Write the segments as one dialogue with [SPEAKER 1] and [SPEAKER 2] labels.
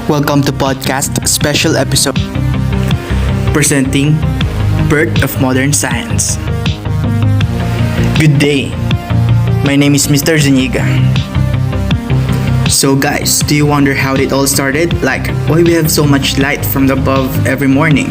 [SPEAKER 1] Welcome to podcast special episode presenting Birth of Modern Science. Good day. My name is Mr. Zuniga. So guys, do you wonder how it all started? Like why we have so much light from the above every morning?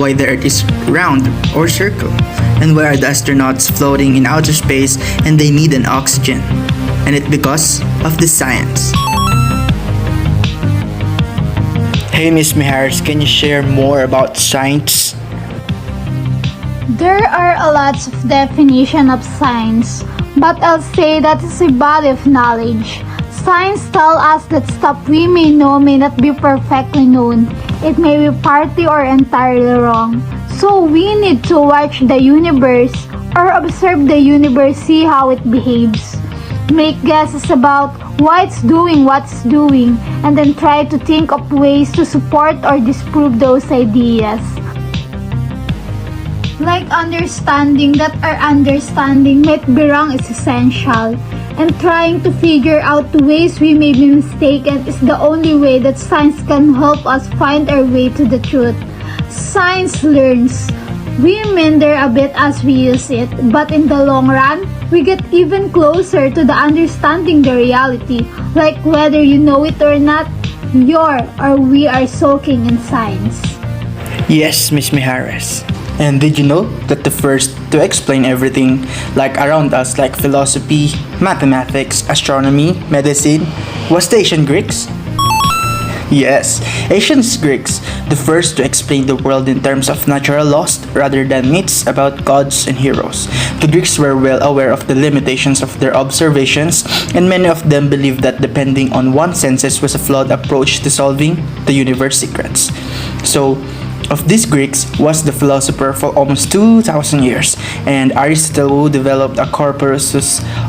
[SPEAKER 1] Why the earth is round or circle? And why are the astronauts floating in outer space and they need an oxygen? And it's because of the science. Hey Miss Miharis, can you share more about science?
[SPEAKER 2] There are a lot of definition of science, but I'll say that it's a body of knowledge. Science tells us that stuff we may know may not be perfectly known. It may be partly or entirely wrong. So we need to watch the universe or observe the universe, see how it behaves. Make guesses about why it's doing what it's doing, and then try to think of ways to support or disprove those ideas. Like understanding that our understanding might be wrong is essential, and trying to figure out the ways we may be mistaken is the only way that science can help us find our way to the truth. Science learns. We meander a bit as we use it, but in the long run, we get even closer to the understanding the reality, like whether you know it or not, we are soaking in science.
[SPEAKER 1] Yes, Miss Miharis. And did you know that the first to explain everything like around us, like philosophy, mathematics, astronomy, medicine, was the ancient Greeks? Yes, ancient Greeks, the first to explain the world in terms of natural laws rather than myths about gods and heroes. The Greeks were well aware of the limitations of their observations, and many of them believed that depending on one's senses was a flawed approach to solving the universe secrets. So, of these Greeks was the philosopher for almost 2,000 years, and Aristotle, who developed a corpus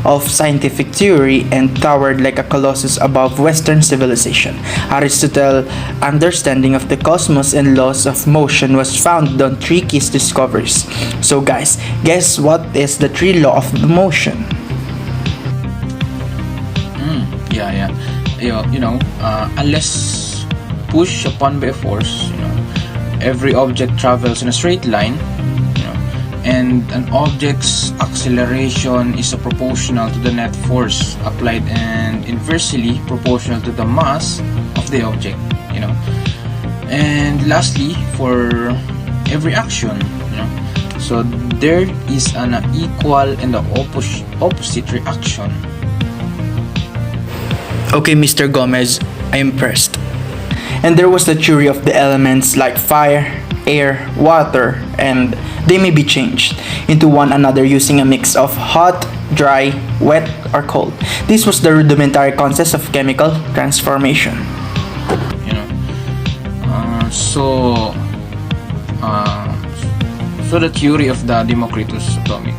[SPEAKER 1] of scientific theory and towered like a colossus above Western civilization. Aristotle's understanding of the cosmos and laws of motion was founded on three key discoveries. So guys, guess what is the three law of the motion?
[SPEAKER 3] Unless pushed upon by a force, every object travels in a straight line, and an object's acceleration is proportional to the net force applied and inversely proportional to the mass of the object, And lastly, for every action, so there is an equal and the opposite reaction.
[SPEAKER 1] Okay, Mr. Gomez, I'm impressed. And there was the theory of the elements like fire, air, water, and they may be changed into one another using a mix of hot, dry, wet, or cold. This was the rudimentary concept of chemical transformation.
[SPEAKER 3] So the theory of the Democritus atomic,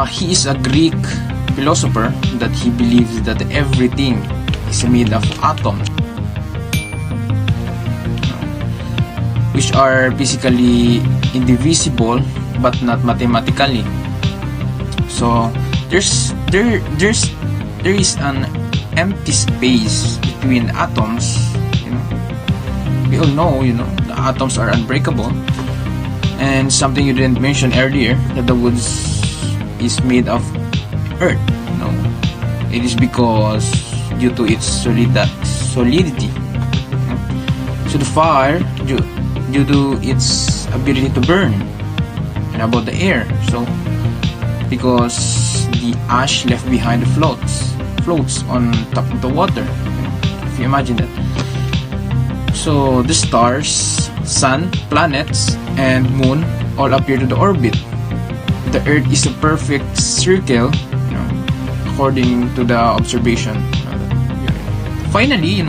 [SPEAKER 3] he is a Greek philosopher that he believes that everything is made of atoms, which are basically indivisible but not mathematically. So there is an empty space between atoms. We all know, the atoms are unbreakable. And something you didn't mention earlier, that the woods is made of earth. It is because due to its solidity. So the fire, due to its ability to burn. And about the air, so because the ash left behind floats on top of the water. If you imagine that. So the stars, sun, planets, and moon all appear to the orbit. The earth is a perfect circle, according to the observation. Finally,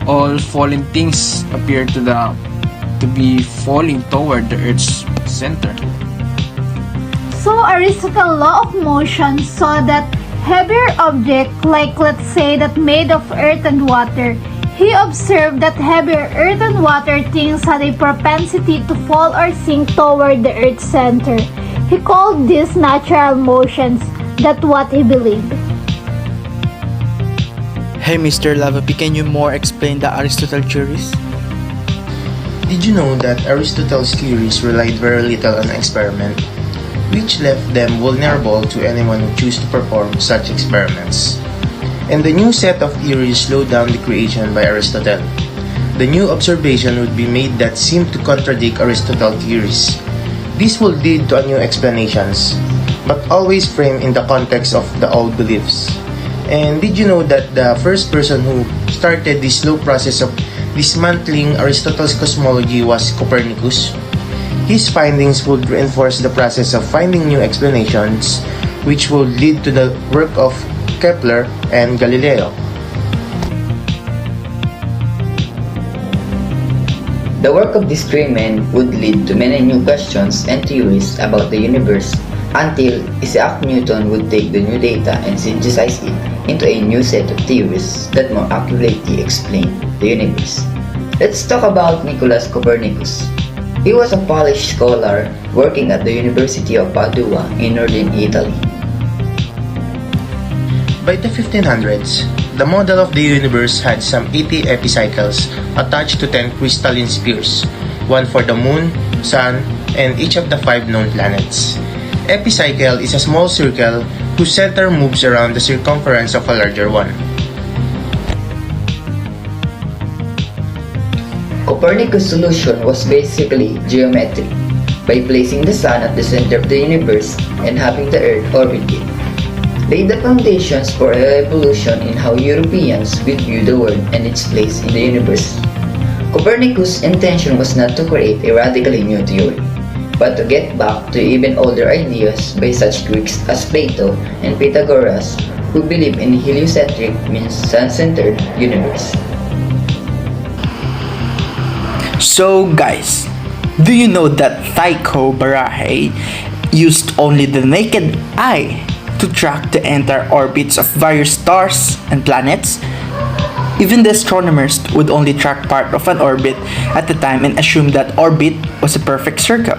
[SPEAKER 3] all fallen things appear to be falling toward the Earth's center.
[SPEAKER 2] So Aristotle's law of motion saw that heavier object, like let's say that made of earth and water, he observed that heavier earth and water things had a propensity to fall or sink toward the Earth's center. He called these natural motions. That's what he believed.
[SPEAKER 1] Hey Mr. Lavapi, can you more explain the Aristotle theories?
[SPEAKER 4] Did you know that Aristotle's theories relied very little on experiment, which left them vulnerable to anyone who chose to perform such experiments? And the new set of theories slowed down the creation by Aristotle. The new observation would be made that seemed to contradict Aristotle's theories. This will lead to new explanations, but always framed in the context of the old beliefs. And did you know that the first person who started this slow process of dismantling Aristotle's cosmology was Copernicus? His findings would reinforce the process of finding new explanations, which would lead to the work of Kepler and Galileo.
[SPEAKER 5] The work of these three men would lead to many new questions and theories about the universe until Isaac Newton would take the new data and synthesize it into a new set of theories that more accurately explain the universe. Let's talk about Nicholas Copernicus. He was a Polish scholar working at the University of Padua in northern Italy.
[SPEAKER 4] By the 1500s, the model of the universe had some 80 epicycles attached to 10 crystalline spheres, one for the moon, sun, and each of the 5 known planets. Epicycle is a small circle whose center moves around the circumference of a larger one.
[SPEAKER 5] Copernicus' solution was basically geometry, by placing the sun at the center of the universe and having the earth orbit it. Laid the foundations for a revolution in how Europeans would view the world and its place in the universe. Copernicus' intention was not to create a radically new theory, but to get back to even older ideas by such Greeks as Plato and Pythagoras, who believed in a heliocentric, means sun-centered universe.
[SPEAKER 1] So guys, do you know that Tycho Brahe used only the naked eye to track the entire orbits of various stars and planets? Even the astronomers would only track part of an orbit at a time and assume that orbit was a perfect circle.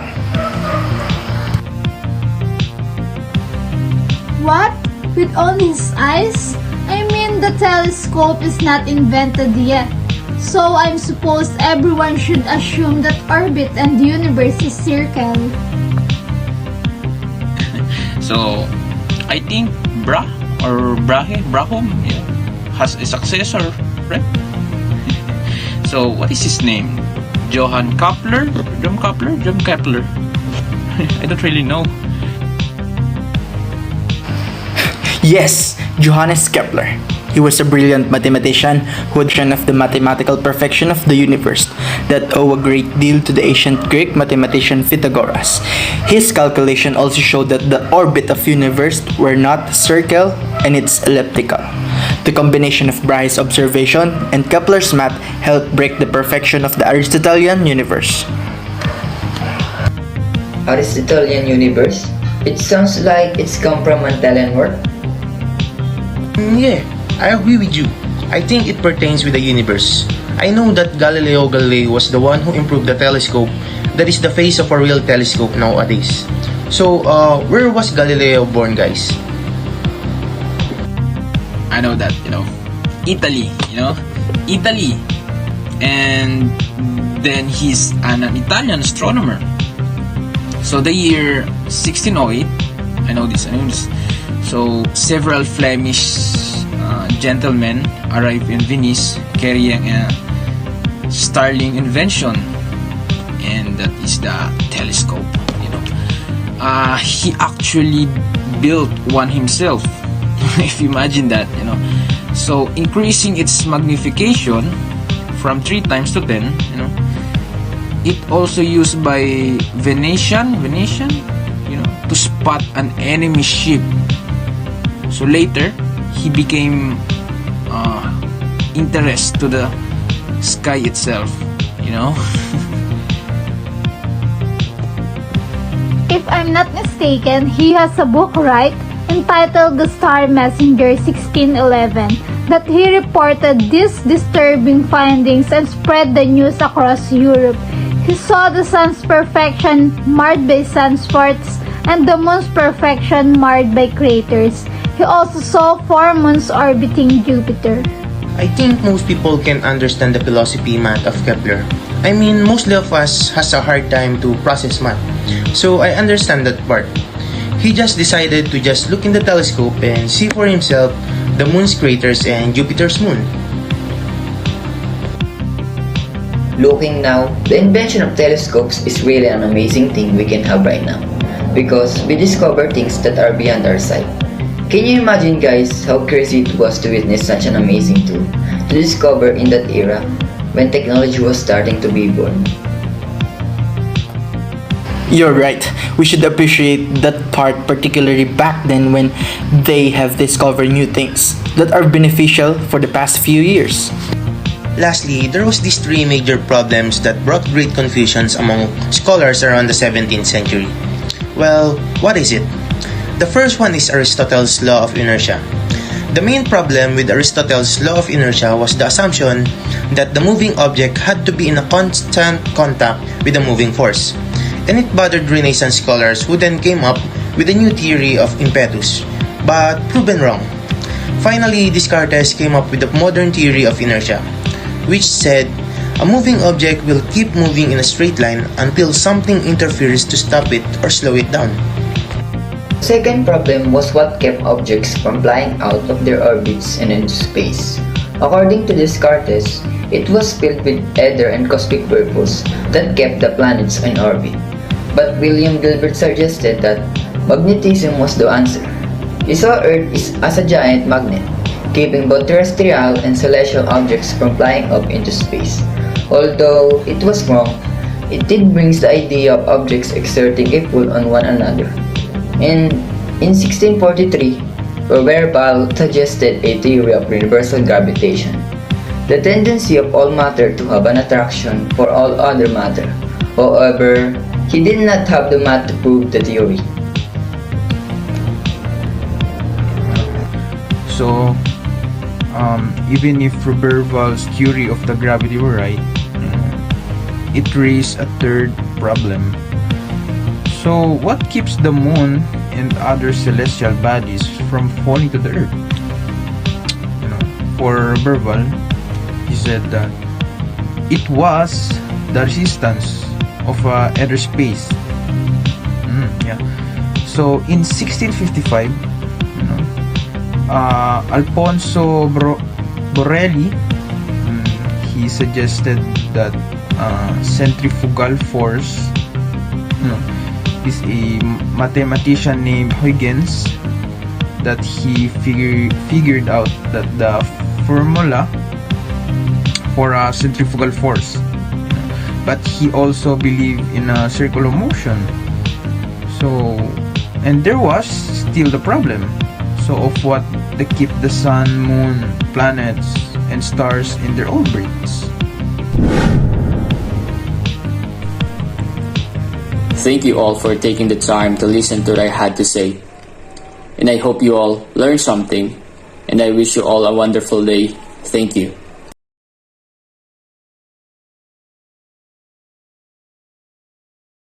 [SPEAKER 2] What? With only his eyes? I mean, the telescope is not invented yet. So I'm supposed everyone should assume that orbit and the universe is circle.
[SPEAKER 3] So, I think Brahom has a successor, right? So, what is his name? Johann Kepler? John Kepler? I don't really know.
[SPEAKER 1] Yes, Johannes Kepler. He was a brilliant mathematician who had vision of the mathematical perfection of the universe that owe a great deal to the ancient Greek mathematician Pythagoras. His calculation also showed that the orbit of universe were not circle and it's elliptical. The combination of Brahe's observation and Kepler's math helped break the perfection of the Aristotelian universe.
[SPEAKER 5] Aristotelian universe? It sounds like it's come from Italian work.
[SPEAKER 4] Yeah, I agree with you. I think it pertains with the universe. I know that Galileo Galilei was the one who improved the telescope that is the face of a real telescope nowadays. So, where was Galileo born, guys?
[SPEAKER 3] I know that, Italy, Italy. And then he's an Italian astronomer. So the year 1608, I know this. So several Flemish gentlemen arrived in Venice carrying a startling invention, and that is the telescope. He actually built one himself. If you imagine that, So increasing its magnification from 3 times to 10, It also used by Venetian, to spot an enemy ship. So later, he became interest to the sky itself,
[SPEAKER 2] If I'm not mistaken, he has a book, right? Entitled The Star Messenger 1611, that he reported these disturbing findings and spread the news across Europe. He saw the sun's perfection marred by sunspots and the moon's perfection marred by craters. He also saw 4 moons orbiting Jupiter.
[SPEAKER 4] I think most people can understand the philosophy math of Kepler. I mean, mostly of us has a hard time to process math. So I understand that part. He just decided to just look in the telescope and see for himself the moon's craters and Jupiter's moon.
[SPEAKER 5] Looking now, the invention of telescopes is really an amazing thing we can have right now because we discover things that are beyond our sight. Can you imagine, guys, how crazy it was to witness such an amazing tool to discover in that era when technology was starting to be born?
[SPEAKER 1] You're right. We should appreciate that part, particularly back then when they have discovered new things that are beneficial for the past few years.
[SPEAKER 4] Lastly, there was these three major problems that brought great confusions among scholars around the 17th century. Well, what is it? The first one is Aristotle's law of inertia. The main problem with Aristotle's law of inertia was the assumption that the moving object had to be in a constant contact with a moving force. And it bothered Renaissance scholars who then came up with a new theory of impetus, but proven wrong. Finally, Descartes came up with the modern theory of inertia, which said a moving object will keep moving in a straight line until something interferes to stop it or slow it down.
[SPEAKER 5] The second problem was what kept objects from flying out of their orbits and into space. According to Descartes, it was filled with ether and cosmic purpose that kept the planets in orbit. But William Gilbert suggested that magnetism was the answer. He saw Earth as a giant magnet, keeping both terrestrial and celestial objects from flying up into space. Although it was wrong, it did bring the idea of objects exerting a pull on one another. And in 1643, Robert Ball suggested a theory of universal gravitation, the tendency of all matter to have an attraction for all other matter. However, he did not have the math to prove the theory.
[SPEAKER 3] So, even if Roberval's theory of the gravity were right, it raised a third problem. So, what keeps the moon and other celestial bodies from falling to the earth? For Roberval, he said that it was the resistance of outer space. So, in 1655, Alfonso Borelli, he suggested that centrifugal force is a mathematician named Huygens that he figured out that the formula for a centrifugal force, but he also believed in a circular motion. So, and there was still the problem of what they keep the sun, moon, planets, and stars in their orbits.
[SPEAKER 6] Thank you all for taking the time to listen to what I had to say. And I hope you all learned something, and I wish you all a wonderful day. Thank you.